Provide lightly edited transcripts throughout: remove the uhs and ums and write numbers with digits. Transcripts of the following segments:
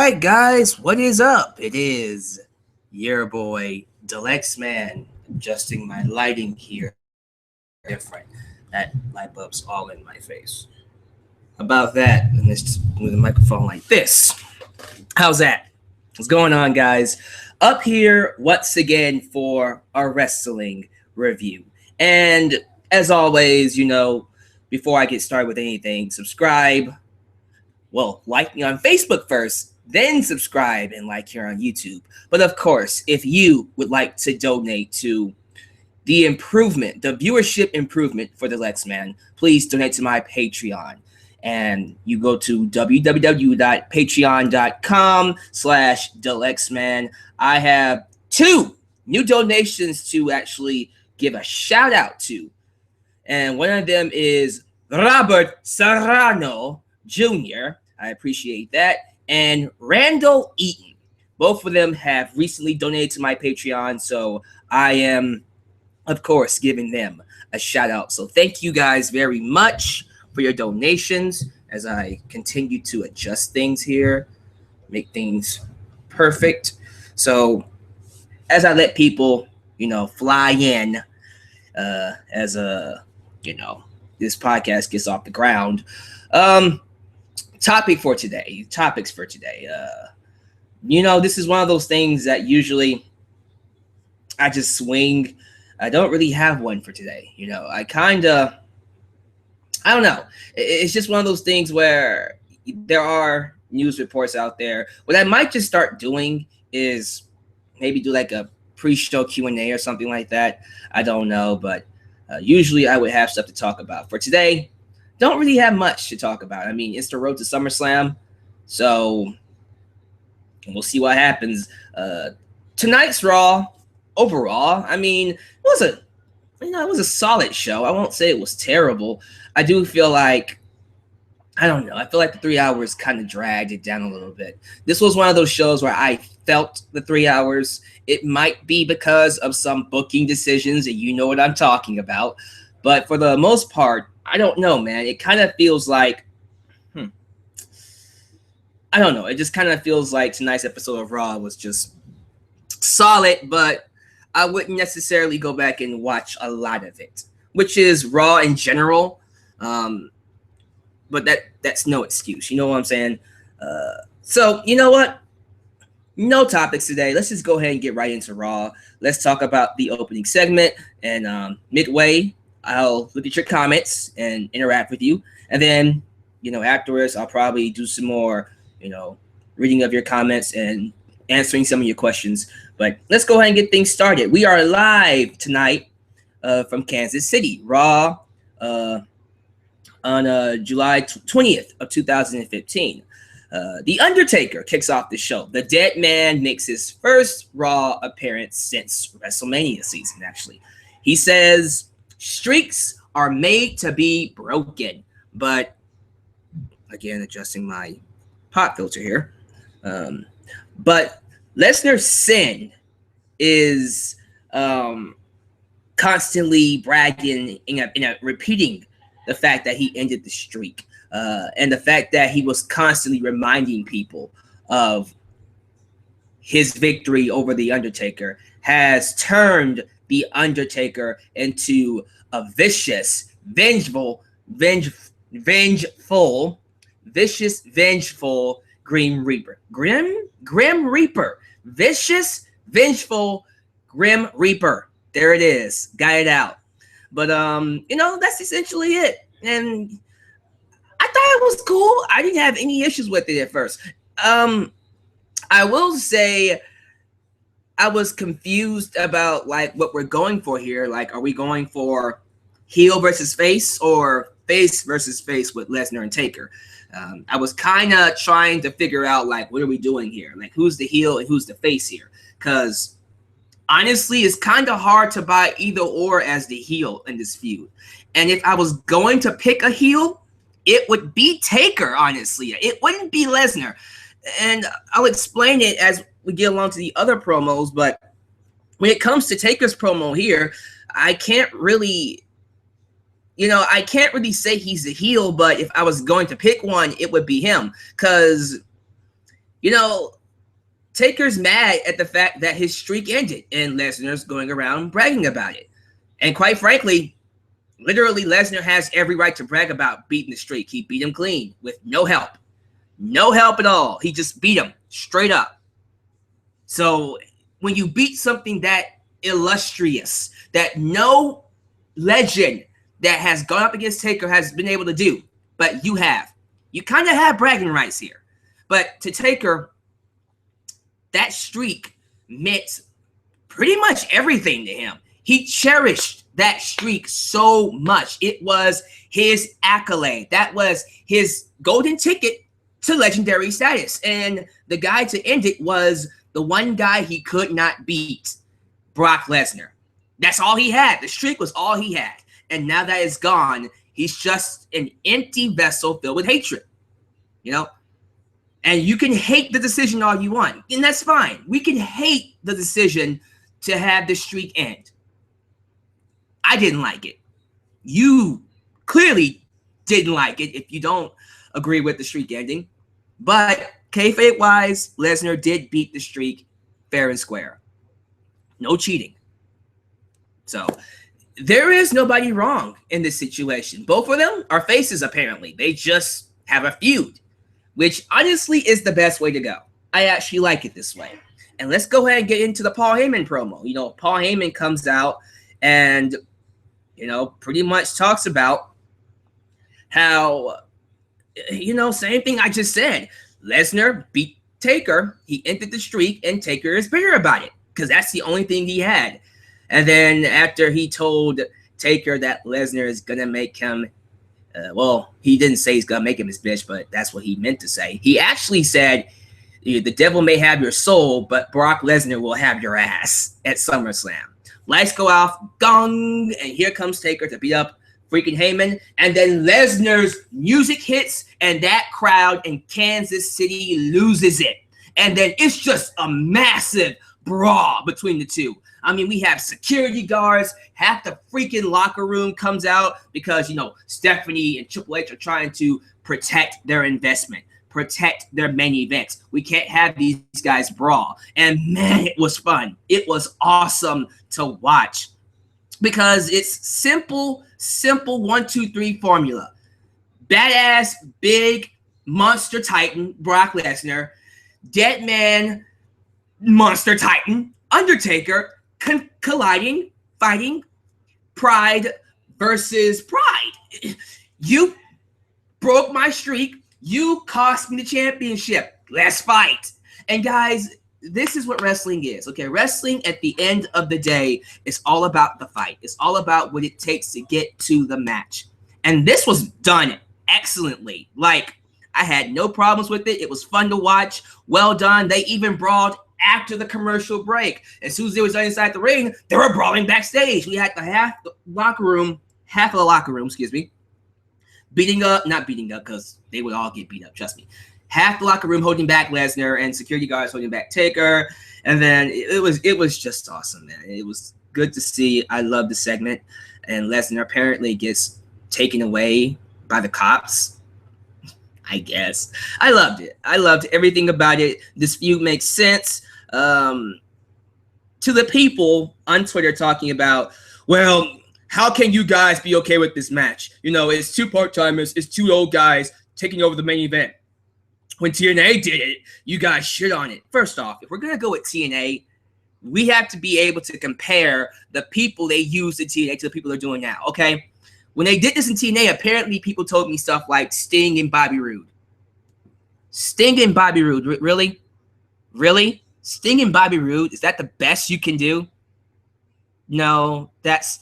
Alright guys, what is up? It is your boy, Lexman, adjusting my lighting here. Different. That light bulb's all in my face. About that, and let's move the microphone like this. How's that? What's going on, guys? Up here once again for our wrestling review. And as always, before I get started with anything, subscribe. Well, like me on Facebook first, then subscribe and like here on YouTube. But of course, if you would like to donate to the viewership improvement for the Lexman, please donate to my Patreon. And you go to www.patreon.com/TheLexman. I have 2 new donations to actually give a shout out to. And one of them is Robert Serrano Jr. I appreciate that. And Randall Eaton. Both of them have recently donated to my Patreon, so I am, of course, giving them a shout out. So thank you guys very much for your donations as I continue to adjust things here, make things perfect. So as I let people, fly in as this podcast gets off the ground. Topics for today. This is one of those things that usually I just swing. I don't really have one for today. I don't know. It's just one of those things where there are news reports out there. What I might just start doing is maybe do like a pre-show Q&A or something like that. I don't know, but usually I would have stuff to talk about. For today, don't really have much to talk about. I mean, it's the road to SummerSlam, so we'll see what happens. Tonight's Raw, overall, I mean, it was a solid show. I won't say it was terrible. I do feel like, I don't know. I feel like the 3 hours kind of dragged it down a little bit. This was one of those shows where I felt the 3 hours. It might be because of some booking decisions, and you know what I'm talking about. But for the most part, I don't know, man. It kind of feels like, I don't know. It just kind of feels like tonight's episode of Raw was just solid, but I wouldn't necessarily go back and watch a lot of it, which is Raw in general. But that's no excuse. You know what I'm saying? So you know what? No topics today. Let's just go ahead and get right into Raw. Let's talk about the opening segment, and midway, I'll look at your comments and interact with you. And then, afterwards, I'll probably do some more, reading of your comments and answering some of your questions. But let's go ahead and get things started. We are live tonight from Kansas City, Raw, on July 20th of 2015. The Undertaker kicks off the show. The Dead Man makes his first Raw appearance since WrestleMania season, actually. He says, streaks are made to be broken. But, again, adjusting my pop filter here. But Lesnar's sin is constantly bragging and repeating the fact that he ended the streak. And the fact that he was constantly reminding people of his victory over The Undertaker has turned The Undertaker into a vicious, vengeful Grim Reaper. Grim Reaper. Vicious, vengeful, Grim Reaper. There it is. Got it out. But, that's essentially it. And I thought it was cool. I didn't have any issues with it at first. I will say I was confused about, what we're going for here. Are we going for heel versus face or face versus face with Lesnar and Taker? I was kind of trying to figure out, what are we doing here? Who's the heel and who's the face here? Because honestly, it's kind of hard to buy either or as the heel in this feud. And if I was going to pick a heel, it would be Taker, honestly. It wouldn't be Lesnar. And I'll explain it as we get along to the other promos. But when it comes to Taker's promo here, I can't really say he's the heel. But if I was going to pick one, it would be him. Because You know, Taker's mad at the fact that his streak ended, and Lesnar's going around bragging about it. And quite frankly, literally, Lesnar has every right to brag about beating the streak. He beat him clean with no help. No help at all. He just beat him straight up. So when you beat something that illustrious, that no legend that has gone up against Taker has been able to do, but you have, you kind of have bragging rights here. But to Taker, that streak meant pretty much everything to him. He cherished that streak so much. It was his accolade. That was his golden ticket to legendary status. And the guy to end it was the one guy he could not beat, Brock Lesnar. That's all he had. The streak was all he had. And now that it's gone, he's just an empty vessel filled with hatred. You know? And you can hate the decision all you want. And that's fine. We can hate the decision to have the streak end. I didn't like it. You clearly didn't like it if you don't agree with the streak ending. But kayfabe-wise, Lesnar did beat the streak fair and square. No cheating. So there is nobody wrong in this situation. Both of them are faces, apparently. They just have a feud, which honestly is the best way to go. I actually like it this way. And let's go ahead and get into the Paul Heyman promo. You know, Paul Heyman comes out and, you know, pretty much talks about how, you know, same thing I just said. Lesnar beat Taker. He ended the streak, and Taker is bitter about it because that's the only thing he had. And then after he told Taker that Lesnar is going to make him, well, he didn't say he's going to make him his bitch, but that's what he meant to say. He actually said, the devil may have your soul, but Brock Lesnar will have your ass at SummerSlam. Lights go off, gong, and here comes Taker to beat up freaking Heyman. And then Lesnar's music hits, and that crowd in Kansas City loses it. And then it's just a massive brawl between the two. I mean, we have security guards. Half the freaking locker room comes out because, you know, Stephanie and Triple H are trying to protect their investment, protect their main events. We can't have these guys brawl. And man, it was fun. It was awesome to watch because it's simple 1, 2, 3 formula. Badass, big, monster titan, Brock Lesnar. Dead man, monster titan, Undertaker, colliding, fighting, pride versus pride. You broke my streak. You cost me the championship. Let's fight. And guys, this is what wrestling is, okay? Wrestling at the end of the day is all about the fight. It's all about what it takes to get to the match. And this was done excellently. Like, I had no problems with it. It was fun to watch. Well done. They even brawled after the commercial break. As soon as they was inside the ring, they were brawling backstage. We had half of the locker room, beating up, not beating up because they would all get beat up, trust me. Half the locker room holding back Lesnar and security guards holding back Taker. And then it was just awesome, man. It was good to see. I love the segment. And Lesnar apparently gets taken away by the cops, I guess. I loved it. I loved everything about it. This feud makes sense. To the people on Twitter talking about, well, how can you guys be okay with this match? You know, it's 2 part-timers, it's 2 old guys taking over the main event. When TNA did it, you guys shit on it. First off, if we're going to go with TNA, we have to be able to compare the people they used in TNA to the people they're doing now, okay? When they did this in TNA, apparently people told me stuff like Sting and Bobby Roode. Sting and Bobby Roode, really? Really? Sting and Bobby Roode, is that the best you can do? No, that's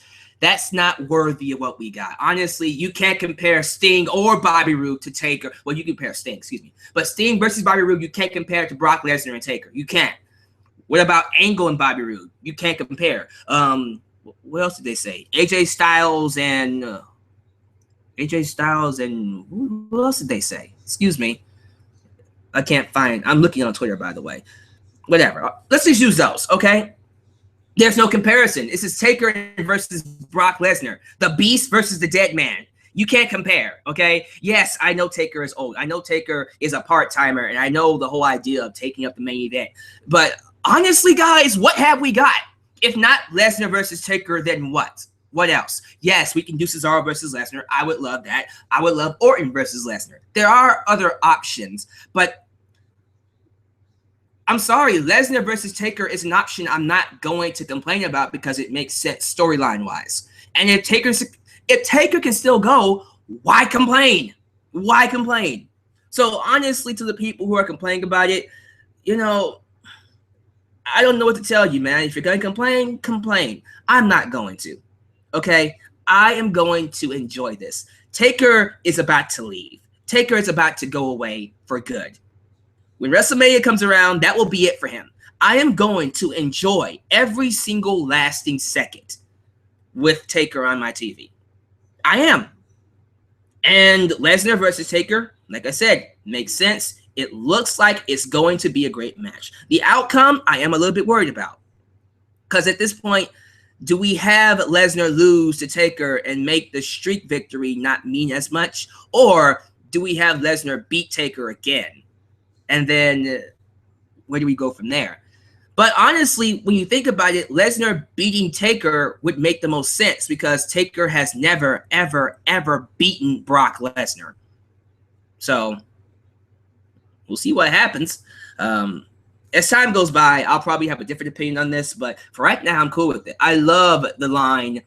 not worthy of what we got. Honestly, you can't compare Sting or Bobby Roode to Taker. Well, you can compare Sting, excuse me. But Sting versus Bobby Roode, you can't compare it to Brock Lesnar and Taker. You can't. What about Angle and Bobby Roode? You can't compare. What else did they say? AJ Styles and who else did they say? Excuse me. I can't find. I'm looking on Twitter, by the way. Whatever. Let's just use those, okay? There's no comparison. This is Taker versus Brock Lesnar. The Beast versus the Dead Man. You can't compare, okay? Yes, I know Taker is old. I know Taker is a part-timer, and I know the whole idea of taking up the main event. But honestly, guys, what have we got? If not Lesnar versus Taker, then what? What else? Yes, we can do Cesaro versus Lesnar. I would love that. I would love Orton versus Lesnar. There are other options, but I'm sorry, Lesnar versus Taker is an option I'm not going to complain about because it makes sense storyline-wise. And if Taker can still go, why complain? Why complain? So honestly, to the people who are complaining about it, you know, I don't know what to tell you, man. If you're going to complain, complain. I'm not going to, okay? I am going to enjoy this. Taker is about to leave. Taker is about to go away for good. When WrestleMania comes around, that will be it for him. I am going to enjoy every single lasting second with Taker on my TV. I am. And Lesnar versus Taker, like I said, makes sense. It looks like it's going to be a great match. The outcome, I am a little bit worried about. Because at this point, do we have Lesnar lose to Taker and make the streak victory not mean as much? Or do we have Lesnar beat Taker again? And then where do we go from there? But honestly, when you think about it, Lesnar beating Taker would make the most sense because Taker has never, ever, ever beaten Brock Lesnar. So we'll see what happens. As time goes by, I'll probably have a different opinion on this, but for right now, I'm cool with it. I love the line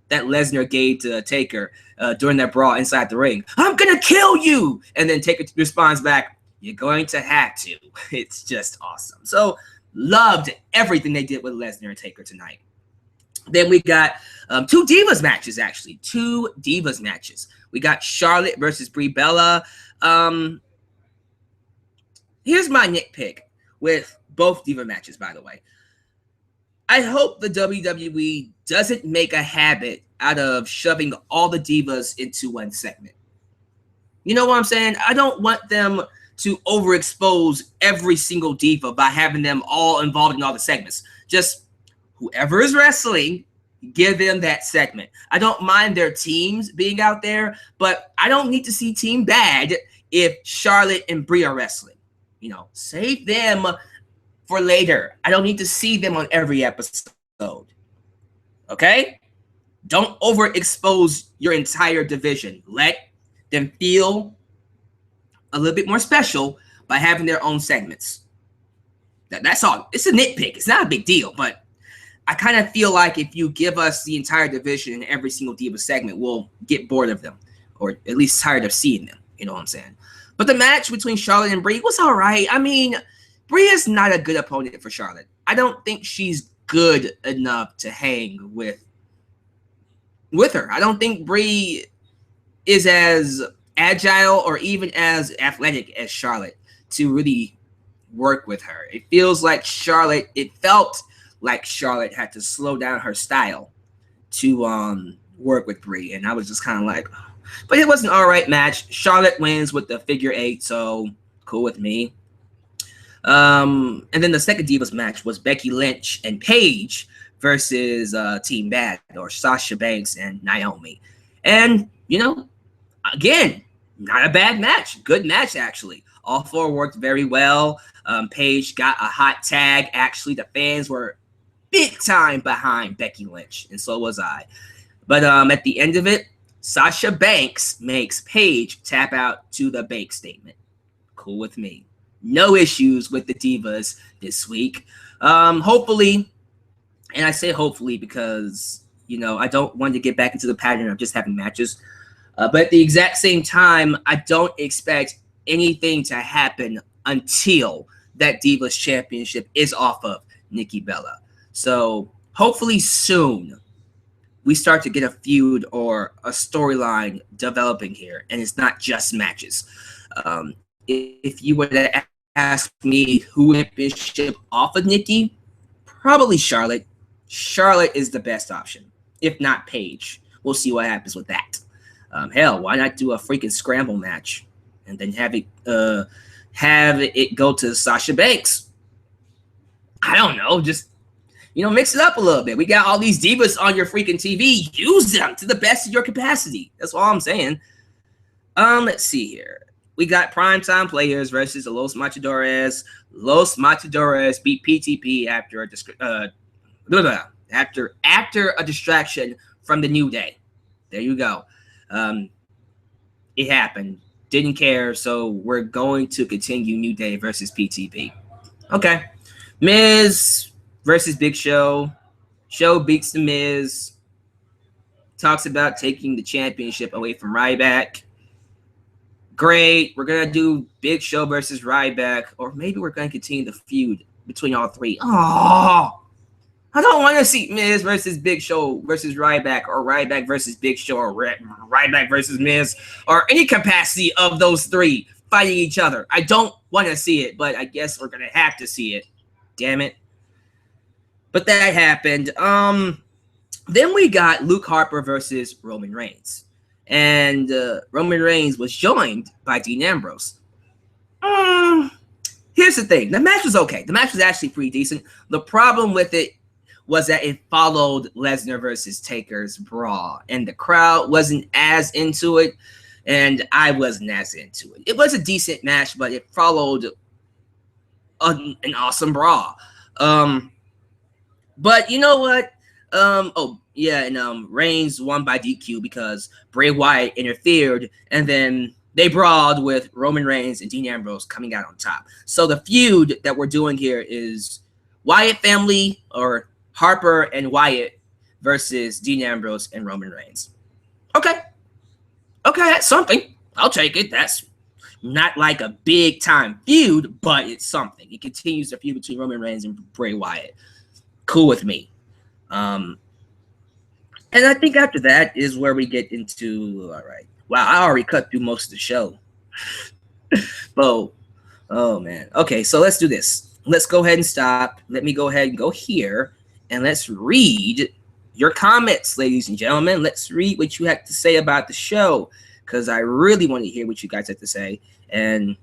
that Lesnar gave to Taker during that brawl inside the ring. I'm going to kill you! And then Taker responds back, you're going to have to. It's just awesome. So, loved everything they did with Lesnar and Taker tonight. Then we got two Divas matches, actually. Two Divas matches. We got Charlotte versus Brie Bella. Here's my nitpick with both Diva matches, by the way. I hope the WWE doesn't make a habit out of shoving all the Divas into one segment. You know what I'm saying? I don't want them to overexpose every single diva by having them all involved in all the segments. Just whoever is wrestling, give them that segment. I don't mind their teams being out there, but I don't need to see Team Bad if Charlotte and Brie are wrestling. You know, save them for later. I don't need to see them on every episode. Okay? Don't overexpose your entire division. Let them feel a little bit more special by having their own segments. That's all. It's a nitpick. It's not a big deal, but I kind of feel like if you give us the entire division in every single Diva segment, we'll get bored of them, or at least tired of seeing them. You know what I'm saying? But the match between Charlotte and Brie was all right. I mean, Brie is not a good opponent for Charlotte. I don't think she's good enough to hang with her. I don't think Brie is as agile or even as athletic as Charlotte to really work with her. It felt like Charlotte had to slow down her style to work with Brie, and I was just kind of like, but it was an all right match. Charlotte wins with the figure 8, so cool with me. And then the second Divas match was Becky Lynch and Paige versus Team Bad, or Sasha Banks and Naomi. And, you know, again, not a bad match. Good match, actually. All four worked very well. Paige got a hot tag. Actually, the fans were big time behind Becky Lynch, and so was I. But at the end of it, Sasha Banks makes Paige tap out to the bank statement. Cool with me. No issues with the Divas this week. Hopefully, and I say hopefully because, you know, I don't want to get back into the pattern of just having matches. But at the exact same time, I don't expect anything to happen until that Divas Championship is off of Nikki Bella. So hopefully soon we start to get a feud or a storyline developing here, and it's not just matches. If you were to ask me who would championship off of Nikki, probably Charlotte. Charlotte is the best option, if not Paige. We'll see what happens with that. Hell, why not do a freaking scramble match and then have it go to Sasha Banks? I don't know, just You know, mix it up a little bit. We got all these divas on your freaking TV. Use them to the best of your capacity. That's all I'm saying. Let's see here. We got primetime players versus the Los Matadores. Los Matadores beat PTP after a distraction from the New Day. There you go. It happened. Didn't care, so we're going to continue New Day versus PTP. Okay. Miz versus Big Show. Show beats the Miz. Talks about taking the championship away from Ryback. Great. We're going to do Big Show versus Ryback, or maybe we're going to continue the feud between all three. Oh, I don't want to see Miz versus Big Show versus Ryback, or Ryback versus Big Show, or Ryback versus Miz, or any capacity of those three fighting each other. I don't want to see it, but I guess we're going to have to see it. Damn it. But that happened. Then we got Luke Harper versus Roman Reigns. And Roman Reigns was joined by Dean Ambrose. Here's the thing. The match was okay. The match was actually pretty decent. The problem with it was that it followed Lesnar versus Taker's Brawl. And the crowd wasn't as into it. And I wasn't as into it. It was a decent match, but it followed an awesome brawl. But you know what? Reigns won by DQ because Bray Wyatt interfered, and then they brawled with Roman Reigns and Dean Ambrose coming out on top. So the feud that we're doing here is Wyatt family, or Harper and Wyatt versus Dean Ambrose and Roman Reigns. Okay, that's something. I'll take it. That's not like a big time feud, but it's something. It continues the feud between Roman Reigns and Bray Wyatt. Cool with me. And I think after that is where we get into, all right. Wow, I already cut through most of the show. Oh man. Okay, so let's do this. Let's go ahead and stop. Let me go ahead and go here, and let's read your comments, ladies and gentlemen. Let's read what you have to say about the show, because I really want to hear what you guys have to say and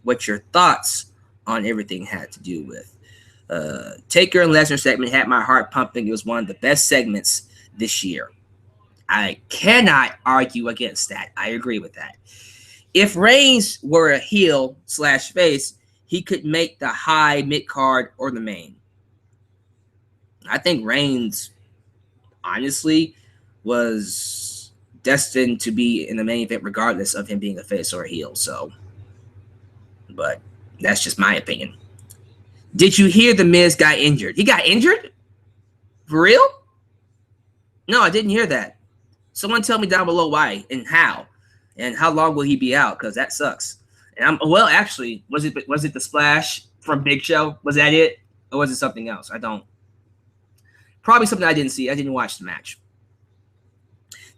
what your thoughts on everything had to do with. Taker and Lesnar segment had my heart pumping. It was one of the best segments this year. I cannot argue against that. I agree with that. If Reigns were a heel / face, he could make the high, mid-card, or the main. I think Reigns, honestly, was destined to be in the main event regardless of him being a face or a heel. So, but that's just my opinion. Did you hear the Miz got injured? He got injured? For real? No, I didn't hear that. Someone tell me down below why and how. And how long will he be out? Because that sucks. And actually, was it the splash from Big Show? Was that it? Or was it something else? Probably something I didn't see. I didn't watch the match.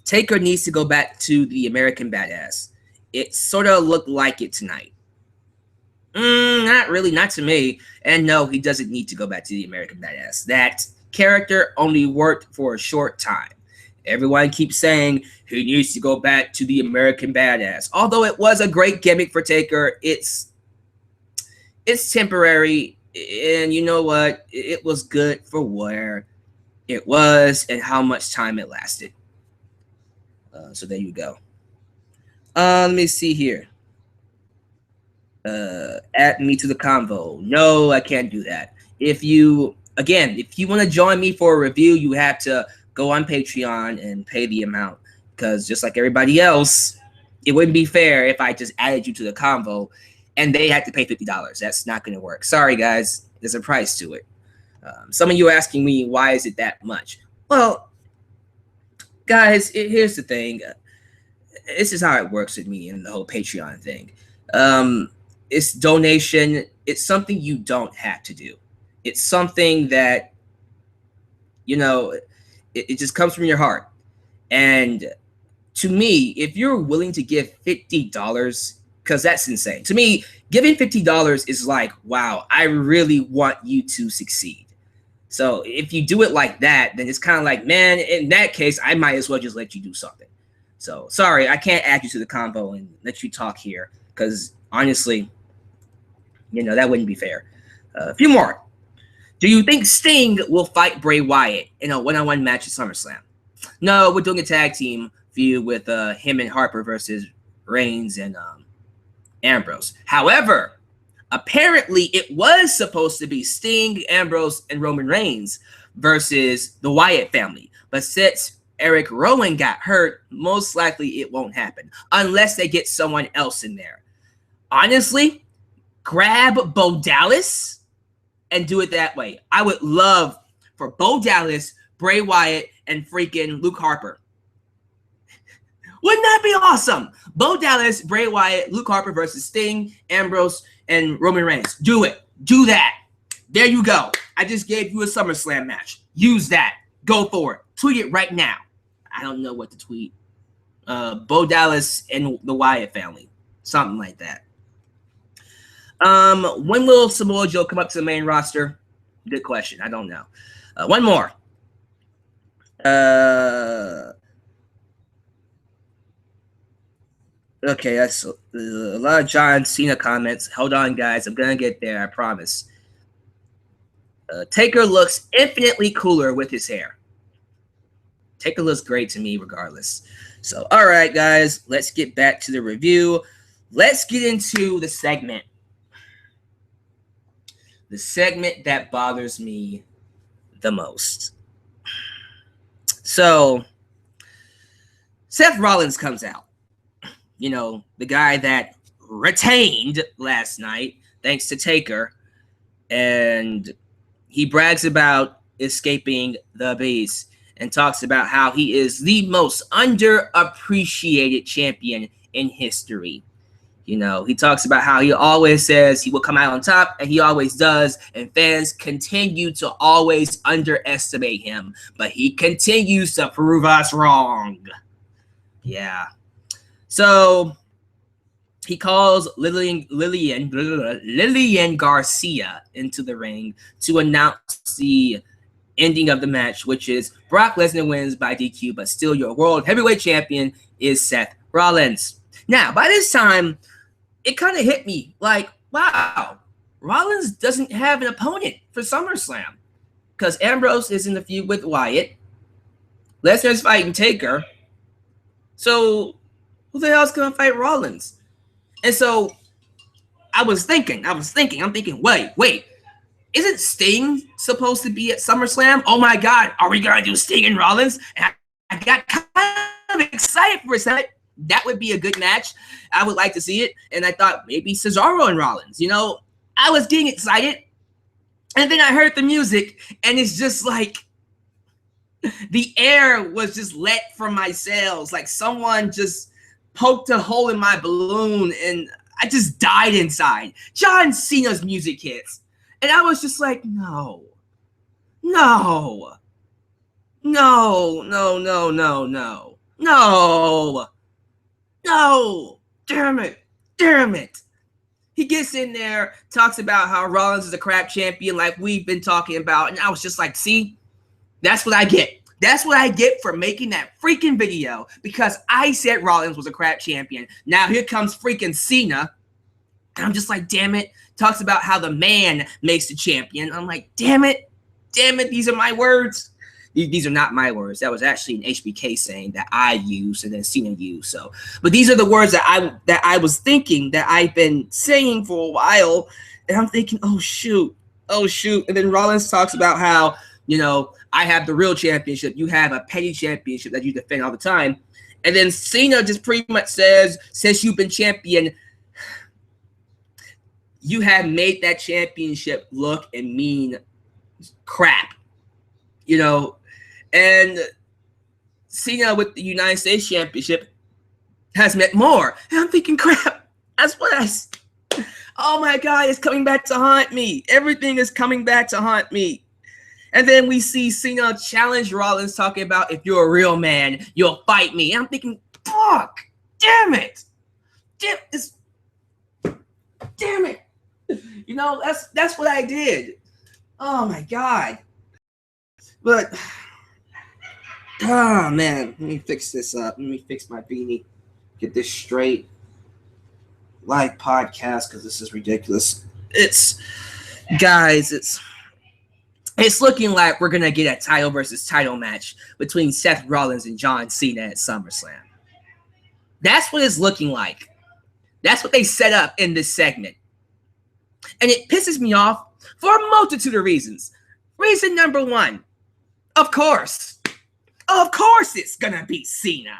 Taker needs to go back to the American Badass. It sort of looked like it tonight. Not really, not to me. And no, he doesn't need to go back to the American Badass. That character only worked for a short time. Everyone keeps saying he needs to go back to the American Badass. Although it was a great gimmick for Taker, it's temporary. And you know what? It was good for where it was and how much time it lasted. So there you go. Let me see here. Add me to the convo. No, I can't do that. If you want to join me for a review, you have to go on Patreon and pay the amount, because just like everybody else, it wouldn't be fair if I just added you to the convo and they had to pay $50. That's not going to work. Sorry, guys. There's a price to it. Some of you are asking me, why is it that much? Well, guys, here's the thing. This is how it works with me and the whole Patreon thing. It's donation. It's something you don't have to do. It's something that, it just comes from your heart. And to me, if you're willing to give $50, because that's insane. To me, giving $50 is like, wow, I really want you to succeed. So if you do it like that, then it's kind of like, man, in that case, I might as well just let you do something. So sorry, I can't add you to the combo and let you talk here, because honestly, that wouldn't be fair. A few more. Do you think Sting will fight Bray Wyatt in a one-on-one match at SummerSlam? No, we're doing a tag team feud with him and Harper versus Reigns and Ambrose. However, apparently it was supposed to be Sting, Ambrose, and Roman Reigns versus the Wyatt family. But since Eric Rowan got hurt, most likely it won't happen unless they get someone else in there. Honestly, grab Bo Dallas and do it that way. I would love for Bo Dallas, Bray Wyatt, and freaking Luke Harper. Wouldn't that be awesome? Bo Dallas, Bray Wyatt, Luke Harper versus Sting, Ambrose, and Roman Reigns. Do it. Do that. There you go. I just gave you a SummerSlam match. Use that. Go for it. Tweet it right now. I don't know what to tweet. Bo Dallas and the Wyatt family. Something like that. When will Samoa Joe come up to the main roster? Good question. I don't know. One more. Okay, that's a lot of John Cena comments. Hold on, guys. I'm going to get there. I promise. Taker looks infinitely cooler with his hair. Taker looks great to me regardless. So, all right, guys. Let's get back to the review. Let's get into the segment. The segment that bothers me the most. So, Seth Rollins comes out. You know, the guy that retained last night, thanks to Taker. And he brags about escaping the Beast and talks about how he is the most underappreciated champion in history. You know, he talks about how he always says he will come out on top, and he always does, and fans continue to always underestimate him, but he continues to prove us wrong. Yeah. So he calls Lillian Garcia into the ring to announce the ending of the match, which is Brock Lesnar wins by DQ, but still your world heavyweight champion is Seth Rollins. Now, by this time, it kind of hit me like, wow, Rollins doesn't have an opponent for SummerSlam because Ambrose is in the feud with Wyatt. Lesnar's fighting Taker. So who the hell's going to fight Rollins? And so I'm thinking, wait, isn't Sting supposed to be at SummerSlam? Oh my God, are we going to do Sting and Rollins? And I got kind of excited for a second. That would be a good match. I would like to see it. And I thought maybe Cesaro and Rollins. You know, I was getting excited. And then I heard the music, and it's just like the air was just let from my sails. Like someone just poked a hole in my balloon, and I just died inside. John Cena's music hits. And I was just like, no. Damn it. He gets in there, talks about how Rollins is a crap champion like we've been talking about. And I was just like, see, that's what I get. That's what I get for making that freaking video, because I said Rollins was a crap champion. Now here comes freaking Cena. And I'm just like, damn it. Talks about how the man makes the champion. I'm like, damn it. These are my words. These are not my words. That was actually an HBK saying that I used and then Cena used. So, but these are the words that I was thinking that I've been saying for a while. And I'm thinking, oh shoot. And then Rollins talks about how, you know, I have the real championship. You have a petty championship that you defend all the time. And then Cena just pretty much says, since you've been champion, you have made that championship look and mean crap, you know. And Cena with the United States Championship has meant more. And I'm thinking, crap, that's what oh my God, it's coming back to haunt me. Everything is coming back to haunt me. And then we see Cena challenge Rollins, talking about, if you're a real man, you'll fight me. And I'm thinking, fuck, damn it. You know, that's what I did. Oh my God. But, oh man, let me fix this up. Let me fix my beanie. Get this straight. Live podcast, because this is ridiculous. Guys, it's looking like we're gonna get a title versus title match between Seth Rollins and John Cena at SummerSlam. That's what it's looking like. That's what they set up in this segment. And it pisses me off for a multitude of reasons. Reason number one, of course it's gonna be Cena.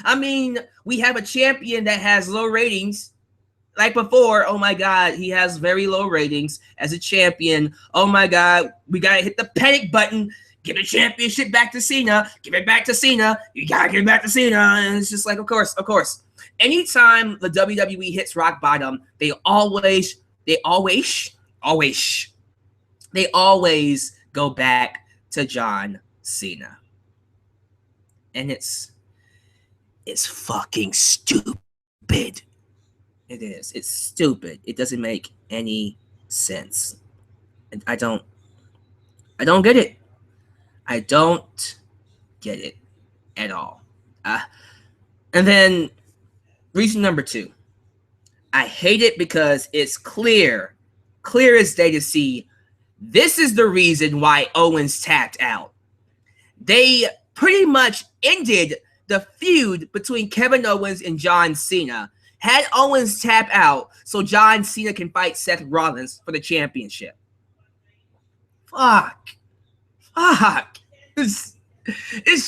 I mean, we have a champion that has low ratings. Like before, oh my God, he has very low ratings as a champion. Oh my God, we gotta hit the panic button. Give the championship back to Cena. Give it back to Cena. You gotta give it back to Cena. And it's just like, of course. Anytime the WWE hits rock bottom, they always go back to John Cena. And it's fucking stupid. It is. It's stupid. It doesn't make any sense. And I don't get it. I don't get it at all. And then reason number two. I hate it because it's clear as day to see. This is the reason why Owens tapped out. They pretty much ended the feud between Kevin Owens and John Cena. Had Owens tap out so John Cena can fight Seth Rollins for the championship. Fuck. It's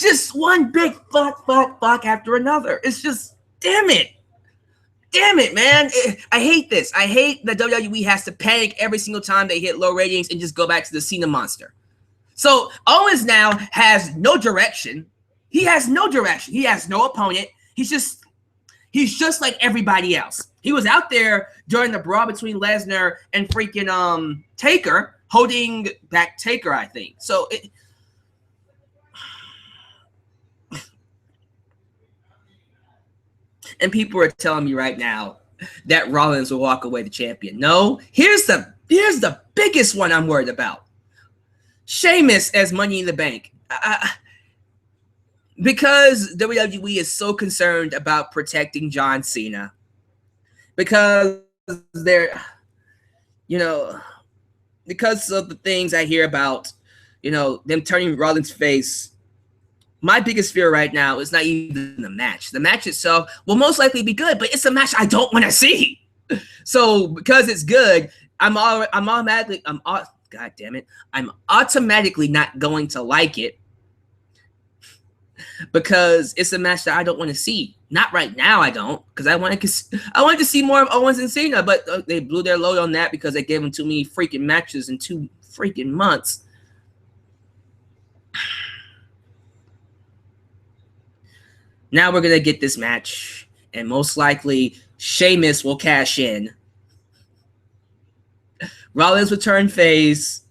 just one big fuck after another. It's just, damn it, man. I hate this. I hate that WWE has to panic every single time they hit low ratings and just go back to the Cena monster. So Owens now has no direction. He has no direction. He has no opponent. He's just like everybody else. He was out there during the brawl between Lesnar and freaking Taker, holding back Taker, I think. So and people are telling me right now that Rollins will walk away the champion. No, here's the biggest one I'm worried about. Sheamus as Money in the Bank. Because WWE is so concerned about protecting John Cena, because they're, because of the things I hear about, them turning Rollins' face, my biggest fear right now is not even the match. The match itself will most likely be good, but it's a match I don't want to see. So because it's good, I'm automatically not going to like it. Because it's a match that I don't want to see. Not right now, I don't, because I wanted to see more of Owens and Cena, but they blew their load on that because they gave them too many freaking matches in 2 freaking months. Now we're gonna get this match, and most likely Sheamus will cash in. Rollins will turn face,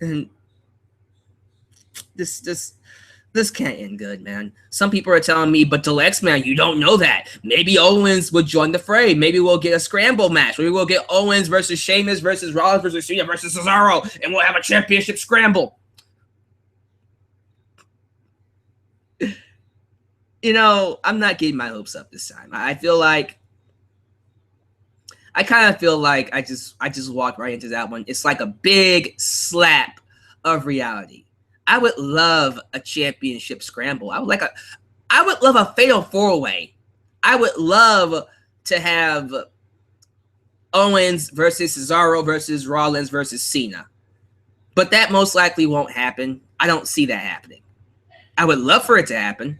and this can't end good, man. Some people are telling me, but Alyx, man, you don't know that. Maybe Owens will join the fray. Maybe we'll get a scramble match. Maybe we'll get Owens versus Sheamus versus Rollins versus Cena versus Cesaro, and we'll have a championship scramble. I'm not getting my hopes up this time. I kind of feel like I just walked right into that one. It's like a big slap of reality. I would love a championship scramble. I would love a fatal 4-way. I would love to have Owens versus Cesaro versus Rollins versus Cena. But that most likely won't happen. I don't see that happening. I would love for it to happen.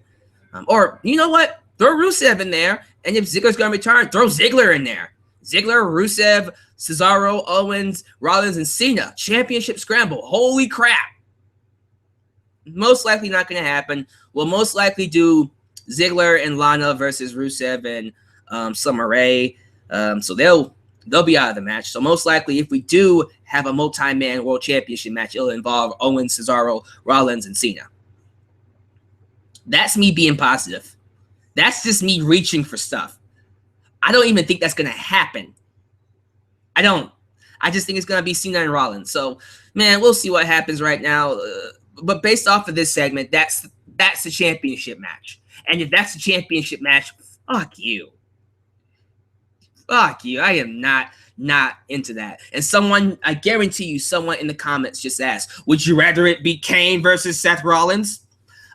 Or, you know what? Throw Rusev in there. And if Ziggler's going to return, throw Ziggler in there. Ziggler, Rusev, Cesaro, Owens, Rollins, and Cena. Championship scramble. Holy crap. Most likely not going to happen. We'll most likely do Ziggler and Lana versus Rusev and Summer Rae. So they'll be out of the match. So most likely, if we do have a multi-man world championship match, it'll involve Owens, Cesaro, Rollins, and Cena. That's me being positive. That's just me reaching for stuff. I don't even think that's going to happen. I don't. I just think it's going to be Cena and Rollins. So, man, we'll see what happens right now. But based off of this segment, that's the championship match. And if that's the championship match, fuck you. Fuck you. I am not into that. And someone, I guarantee you, someone in the comments just asked, would you rather it be Kane versus Seth Rollins?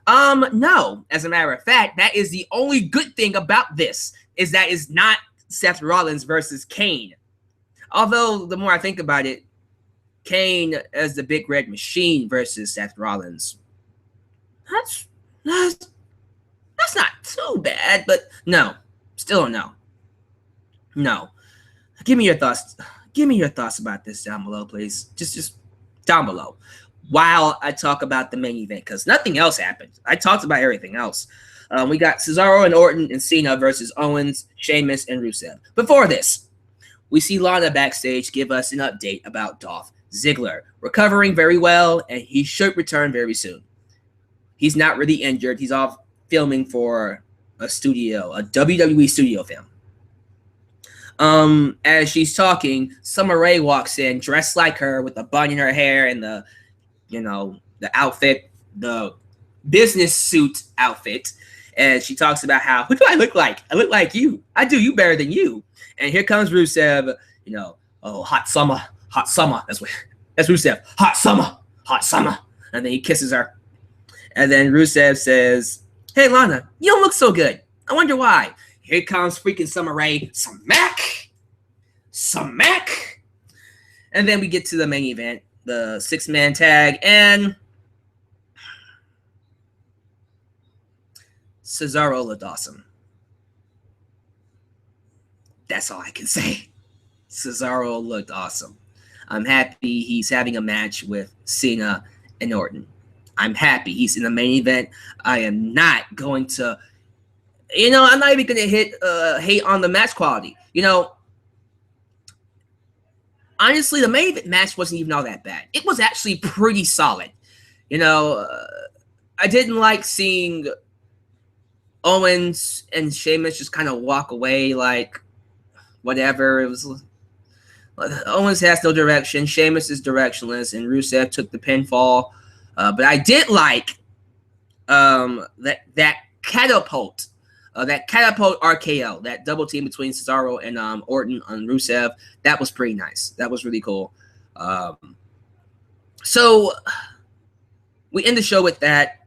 No. As a matter of fact, that is the only good thing about this, is that it's not Seth Rollins versus Kane. Although, the more I think about it, Kane as the Big Red Machine versus Seth Rollins, that's not too bad, but no. Still a no. No. Give me your thoughts. Give me your thoughts about this down below, please. Just down below. While I talk about the main event, because nothing else happened. I talked about everything else. We got Cesaro and Orton and Cena versus Owens, Sheamus, and Rusev. Before this, we see Lana backstage give us an update about Dolph Ziggler recovering very well, and he should return very soon. He's not really injured. He's off filming for a WWE studio film. As she's talking, Summer Rae walks in dressed like her with a bun in her hair and the outfit, the business suit outfit. And she talks about how, who do I look like? I look like you. I do you better than you. And here comes Rusev, oh, hot summer. That's Rusev. Hot summer. And then he kisses her. And then Rusev says, hey, Lana, you don't look so good. I wonder why. Here comes freaking Summer Rae. Smack. And then we get to the main event, the 6-man tag, and Cesaro looked awesome. That's all I can say. Cesaro looked awesome. I'm happy he's having a match with Cena and Orton. I'm happy he's in the main event. I am not going to, I'm not even going to hate on the match quality. Honestly, the main event match wasn't even all that bad. It was actually pretty solid. I didn't like seeing Owens and Sheamus just kind of walk away like whatever. It was Owens has no direction. Sheamus is directionless, and Rusev took the pinfall. But I did like that catapult. That catapult RKO, that double team between Cesaro and Orton on Rusev, that was pretty nice. That was really cool. So we end the show with that.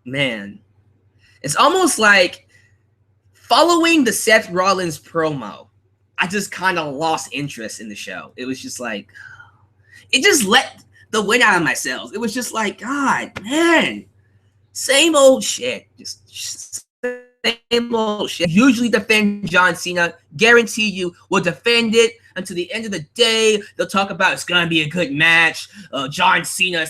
Man, it's almost like following the Seth Rollins promo, I just kind of lost interest in the show. It was just like, it just let the wind out of my sails. It was just like, God, man. Same old shit. Just same old shit. Usually defend John Cena. Guarantee you will defend it until the end of the day. They'll talk about it's going to be a good match. John Cena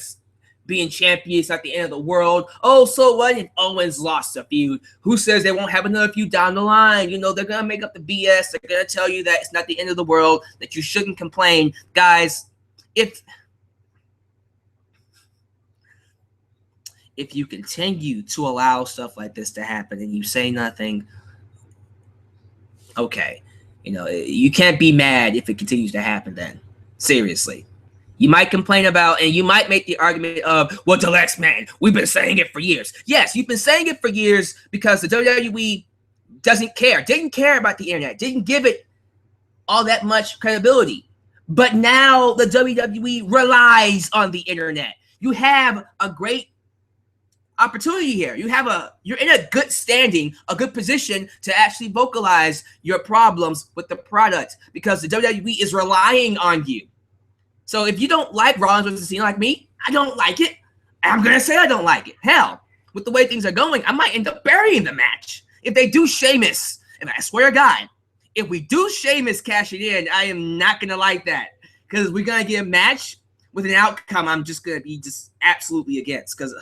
being champion is not the end of the world. Oh, so what if Owens lost a feud? Who says they won't have another feud down the line? They're going to make up the BS. They're going to tell you that it's not the end of the world, that you shouldn't complain. Guys, if you continue to allow stuff like this to happen and you say nothing, okay, you can't be mad if it continues to happen then. Seriously. You might complain about, and you might make the argument of, well, Alyx, man, we've been saying it for years. Yes, you've been saying it for years because the WWE didn't care about the internet, didn't give it all that much credibility. But now the WWE relies on the internet. You have a great opportunity here. You're in a good standing, a good position to actually vocalize your problems with the product because the WWE is relying on you. So if you don't like Rollins versus Cena like me, I don't like it. I'm going to say I don't like it. Hell, with the way things are going, I might end up burying the match. If they do Sheamus, and I swear to God, if we do Sheamus cash it in, I am not going to like that because we're going to get a match with an outcome I'm just going to be just absolutely against because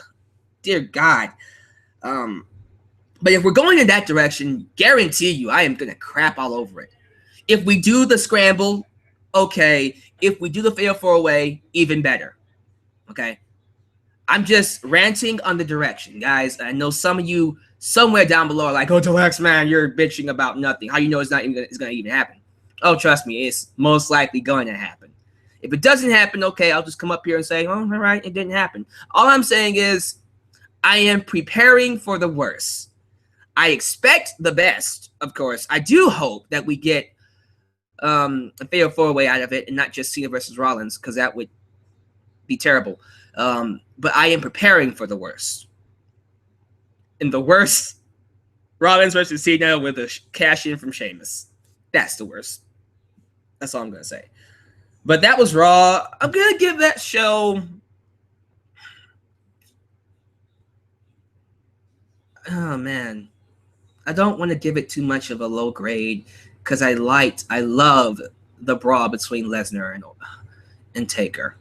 dear God. But if we're going in that direction, guarantee you I am going to crap all over it. If we do the scramble, okay. If we do the fatal 4-way, even better. Okay. I'm just ranting on the direction, guys. I know some of you somewhere down below are like, oh, Alyx, man, you're bitching about nothing. How you know it's going to even happen? Oh, trust me, it's most likely going to happen. If it doesn't happen, okay, I'll just come up here and say, oh, all right, it didn't happen. All I'm saying is, I am preparing for the worst. I expect the best, of course. I do hope that we get a fatal four-way out of it and not just Cena versus Rollins, because that would be terrible. But I am preparing for the worst. And the worst, Rollins versus Cena with a cash-in from Sheamus. That's the worst. That's all I'm going to say. But that was Raw. I'm going to give that show... Oh, man. I don't want to give it too much of a low grade because I love the brawl between Lesnar and Taker.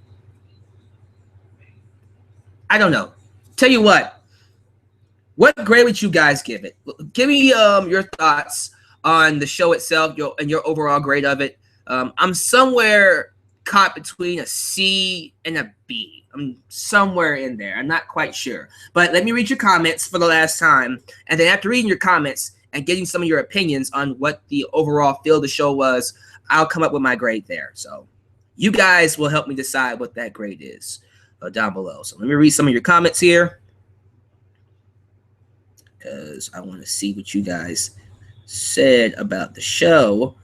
I don't know. Tell you what grade would you guys give it? Give me your thoughts on the show itself and your overall grade of it. I'm somewhere caught between a C and a B. I'm somewhere in there. I'm not quite sure. But let me read your comments for the last time. And then after reading your comments and getting some of your opinions on what the overall feel of the show was, I'll come up with my grade there. So you guys will help me decide what that grade is down below. So let me read some of your comments here, because I want to see what you guys said about the show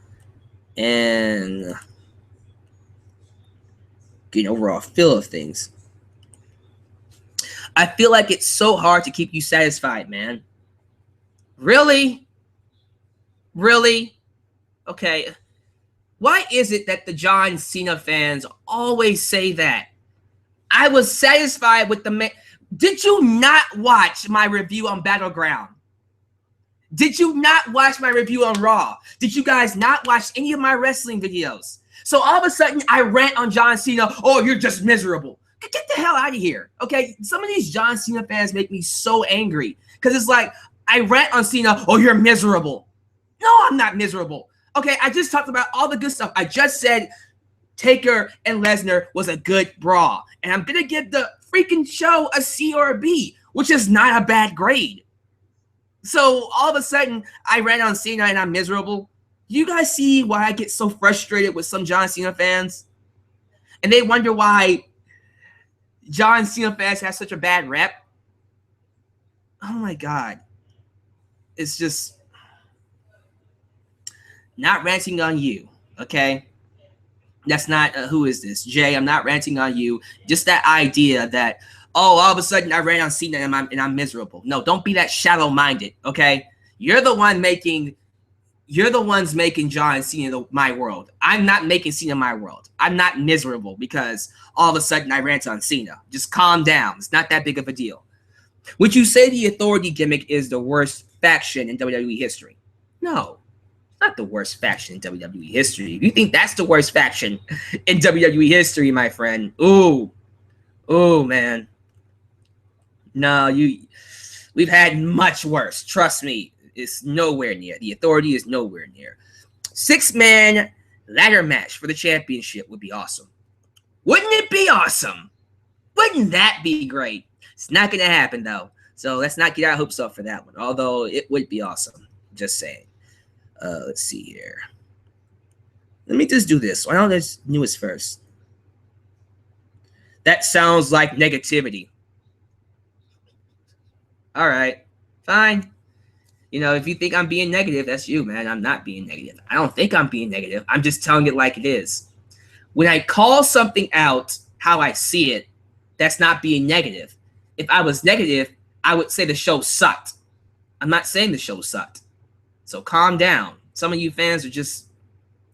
and get an overall feel of things. I feel like it's so hard to keep you satisfied, man. Really? Really? Okay. Why is it that the John Cena fans always say that? I was satisfied with the... Did you not watch my review on Battleground? Did you not watch my review on Raw? Did you guys not watch any of my wrestling videos? So all of a sudden, I rant on John Cena. Oh, you're just miserable. Get the hell out of here, okay? Some of these John Cena fans make me so angry because it's like, I rant on Cena. Oh, you're miserable. No, I'm not miserable. Okay, I just talked about all the good stuff. I just said Taker and Lesnar was a good brawl. And I'm going to give the freaking show a C or a B, which is not a bad grade. So all of a sudden, I rant on Cena and I'm miserable. You guys see why I get so frustrated with some John Cena fans? And they wonder why John Cena fans have such a bad rep? Oh my God. It's just not ranting on you, okay? That's not, who is this? Jay, I'm not ranting on you. Just that idea that, oh, all of a sudden I ran on Cena and I'm miserable. No, don't be that shallow-minded, okay? You're the ones making John Cena my world. I'm not making Cena my world. I'm not miserable because all of a sudden I rant on Cena. Just calm down. It's not that big of a deal. Would you say the authority gimmick is the worst faction in WWE history? No, not the worst faction in WWE history. If you think that's the worst faction in WWE history, my friend, ooh, man. No, we've had much worse. Trust me. Is nowhere near. The authority is nowhere near. 6-man ladder match for the championship would be awesome. Wouldn't it be awesome? Wouldn't that be great? It's not going to happen, though. So let's not get our hopes up for that one. Although it would be awesome. Just saying. Let's see here. Let me just do this. Why don't I just newest first? That sounds like negativity. All right. Fine. You know, if you think I'm being negative, that's you, man. I'm not being negative. I don't think I'm being negative. I'm just telling it like it is. When I call something out how I see it, that's not being negative. If I was negative, I would say the show sucked. I'm not saying the show sucked. So calm down. Some of you fans are just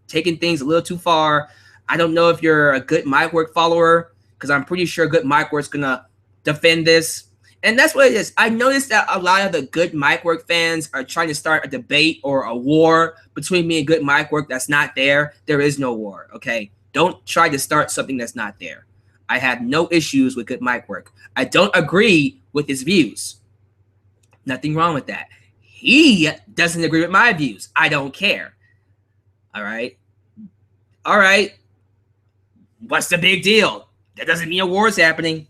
taking things a little too far. I don't know if you're a good mic work follower, because I'm pretty sure good mic work's going to defend this. And that's what it is. I noticed that a lot of the good mic work fans are trying to start a debate or a war between me and good mic work that's not there. There is no war, okay? Don't try to start something that's not there. I have no issues with good mic work. I don't agree with his views. Nothing wrong with that. He doesn't agree with my views. I don't care. All right? All right. What's the big deal? That doesn't mean a war's happening.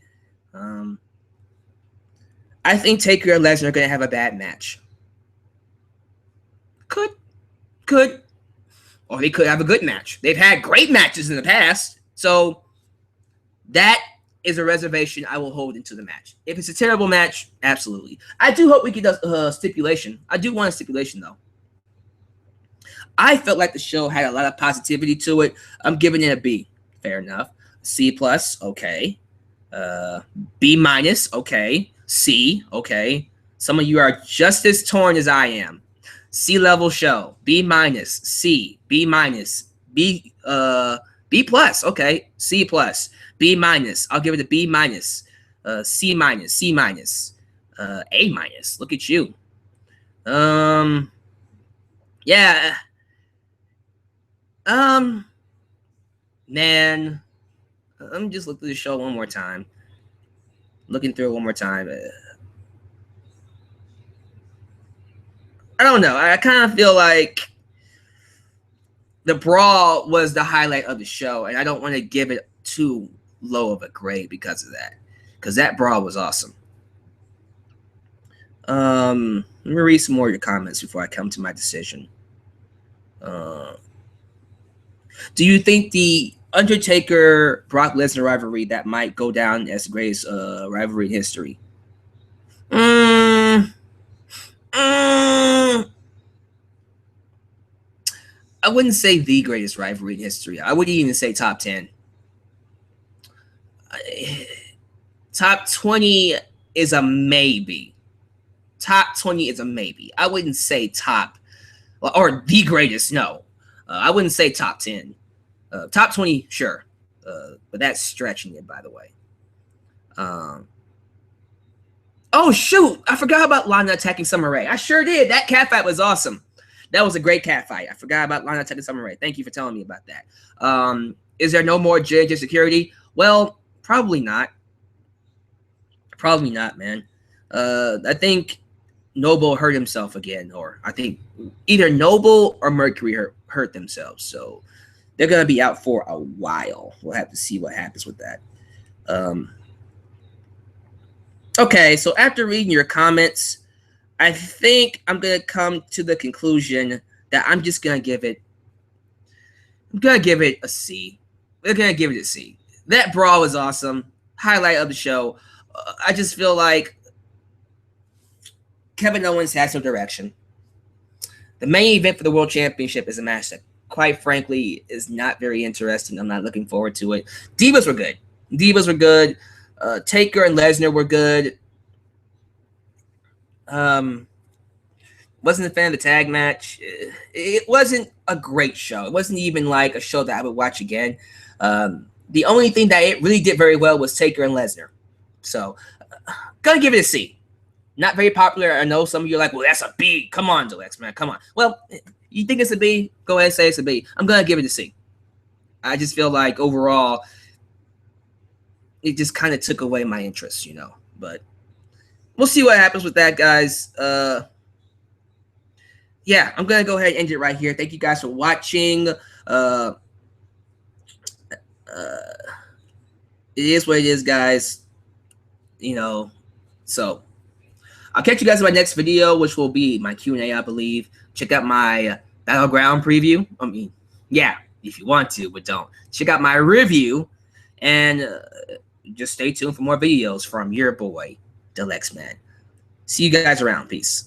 I think Taker and Lesnar are going to have a bad match. Could. Or they could have a good match. They've had great matches in the past. So that is a reservation I will hold into the match. If it's a terrible match, absolutely. I do hope we get a stipulation. I do want a stipulation, though. I felt like the show had a lot of positivity to it. I'm giving it a B. Fair enough. C+, okay. B-, okay. C, okay. Some of you are just as torn as I am. C-level show. B-, C, B-, B, B+, okay. C+, B-, I'll give it a B-, C-, C-, A-. Look at you. Yeah. Man, I'm just looking through the show one more time. Looking through it one more time. I don't know. I kind of feel like the Brawl was the highlight of the show, and I don't want to give it too low of a grade because of that. Because that Brawl was awesome. Let me read some more of your comments before I come to my decision. Do you think the Undertaker Brock Lesnar rivalry that might go down as the greatest rivalry in history? I wouldn't say the greatest rivalry in history. I wouldn't even say top 10. Top 20 is a maybe. Top 20 is a maybe. I wouldn't say top or the greatest. No, I wouldn't say top 10. Top 20, sure. But that's stretching it, by the way. Oh, shoot. I forgot about Lana attacking Summer Rae. I sure did. That cat fight was awesome. That was a great cat fight. I forgot about Lana attacking Summer Rae. Thank you for telling me about that. Is there no more J&J security? Well, probably not. Probably not, man. I think Noble hurt himself again, or I think either Noble or Mercury hurt themselves. So they're going to be out for a while. We'll have to see what happens with that. Okay, so after reading your comments, I think I'm going to come to the conclusion that I'm just going to give it a C. We're going to give it a C. That Brawl was awesome. Highlight of the show. I just feel like Kevin Owens has no direction. The main event for the World Championship is a match that, quite frankly, is not very interesting. I'm not looking forward to it. Divas were good. Taker and Lesnar were good. Wasn't a fan of the tag match. It wasn't a great show. It wasn't even like a show that I would watch again. The only thing that it really did very well was Taker and Lesnar. So, gonna give it a C. Not very popular. I know some of you are like, well, that's a B. Come on, Alyx, man. Come on. Well, you think it's a B? Go ahead and say it's a B. I'm gonna give it a C. I just feel like overall, it just kind of took away my interest, you know. But we'll see what happens with that, guys. Yeah, I'm gonna go ahead and end it right here. Thank you guys for watching. It is what it is, guys. You know, so I'll catch you guys in my next video, which will be my Q&A, I believe. Check out my Battleground preview. I mean, yeah, if you want to, but don't. Check out my review, and just stay tuned for more videos from your boy, the Alyx Man. See you guys around. Peace.